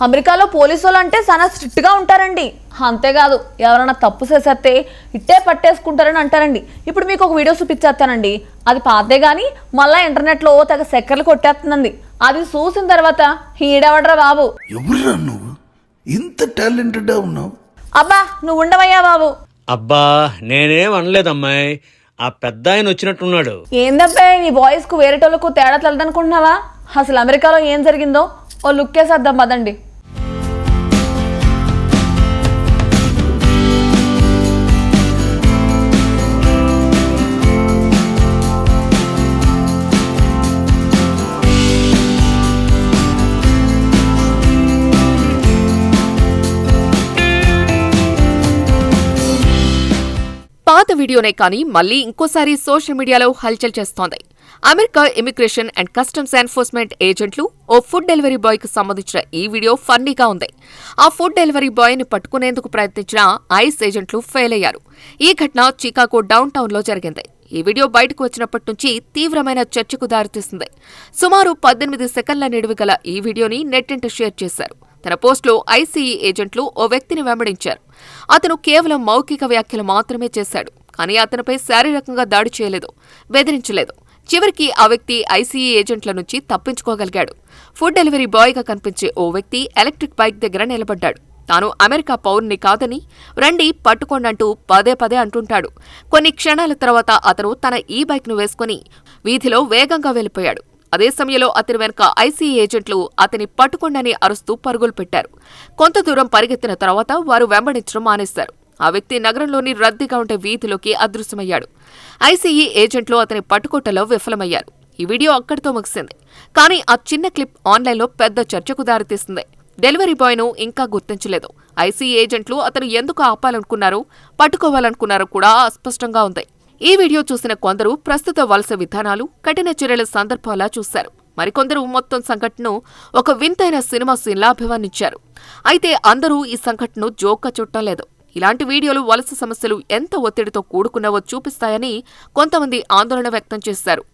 అమెరికాలో పోలీసు వాళ్ళు అంటే చాలా స్ట్రిక్ట్గా ఉంటారండి. అంతేకాదు ఎవరైనా తప్పు చేసేస్తే ఇట్టే పట్టేసుకుంటారని అంటారండి. ఇప్పుడు మీకు ఒక వీడియో చూపించేస్తానండి. అది పాతే కానీ మళ్ళీ ఇంటర్నెట్లో తెగ సెక్కర్లు కొట్టేస్తుందండి. అది చూసిన తర్వాత ఈడవడరా బాబు, ఎవరురా నువ్వు ఇంత టాలెంటెడ్ ఉన్నావు? అబ్బా నువ్వు ఉండవయ్యా బాబు. అబ్బా నేనేం అనలేదమ్మాయి, ఆ పెద్ద ఆయన వచ్చినట్టున్నాడు. ఏందబ్బాయి నీ వాయిస్కు వేరేటోళ్ళకు తేడా తెలదనుకుంటున్నావా? అసలు అమెరికాలో ఏం జరిగిందో ఓ లుక్ వేసేద్దాం పదండి. పాత వీడియోనే కానీ మళ్లీ ఇంకోసారి సోషల్ మీడియాలో హల్చల్ చేస్తోంది. America immigration and customs enforcement ఏజెంట్లు ఓ ఫుడ్ డెలివరీ బాయ్ కు సంబంధించిన ఈ వీడియో ఫన్నీగా ఉంది. ఆ ఫుడ్ డెలివరీ బాయ్ ని పట్టుకునేందుకు ప్రయత్నించిన ఐస్ ఏజెంట్లు ఫెయిల్ అయ్యారు. ఈ ఘటన చికాగో డౌన్ టౌన్ లో జరిగింది. ఈ వీడియో బయటకు వచ్చినప్పటి నుంచి తీవ్రమైన చర్చకు దారితీసింది. సుమారు 18 సెకన్ల నిడివి గల ఈ వీడియోని నెట్టింట షేర్ చేశారు. తన పోస్టులో ఐసీఈ ఏజెంట్లు ఓ వ్యక్తిని వెంబడించారు. అతను కేవలం మౌఖిక వ్యాఖ్యలు మాత్రమే చేశాడు, కానీ అతనిపై శారీరకంగా దాడి చేయలేదు, బెదిరించలేదు. చివరికి ఆ వ్యక్తి ఐసీఈ ఏజెంట్ల నుంచి తప్పించుకోగలిగాడు. ఫుడ్ డెలివరీ బాయ్గా కనిపించే ఓ వ్యక్తి ఎలక్ట్రిక్ బైక్ దగ్గర నిలబడ్డాడు. తాను అమెరికా పౌరుని కాదని, రండి పట్టుకోండంటూ పదే పదే అంటుంటాడు. కొన్ని క్షణాల తర్వాత అతను తన ఈ బైక్ను వేసుకుని వీధిలో వేగంగా వెళ్లిపోయాడు. అదే సమయంలో అతని వెనుక ఐసీఈ ఏజెంట్లు అతని పట్టుకోండని అరుస్తూ పరుగులు పెట్టారు. కొంత దూరం పరిగెత్తిన తర్వాత వారు వెంబడించడం మానేశారు. ఆ వ్యక్తి నగరంలోని రద్దీగా ఉండే వీధిలోకి అదృశ్యమయ్యాడు. ఐసీఈ ఏజెంట్లు అతని పట్టుకోటలో విఫలమయ్యారు. ఈ వీడియో అక్కడితో ముగిసింది. కానీ ఆ చిన్న క్లిప్ ఆన్లైన్లో పెద్ద చర్చకు దారితీసింది. డెలివరీ బాయ్ను ఇంకా గుర్తించలేదు. ఐసీఈ ఏజెంట్లు అతను ఎందుకు ఆపాలనుకున్నారో, పట్టుకోవాలనుకున్నారో కూడా అస్పష్టంగా ఉంది. ఈ వీడియో చూసిన కొందరు ప్రస్తుత వలస విధానాలు, కఠిన చర్యల సందర్భాలా చూశారు. మరికొందరు మొత్తం సంఘటనను ఒక వింతైన సినిమా సీన్లా అభివర్ణించారు. అయితే అందరూ ఈ సంఘటనను జోక్గా చూడటం లేదు. ఇలాంటి వీడియోలు వలస సమస్యలు ఎంత ఒత్తిడితో కూడుకున్నావో చూపిస్తాయని కొంతమంది ఆందోళన వ్యక్తం చేశారు.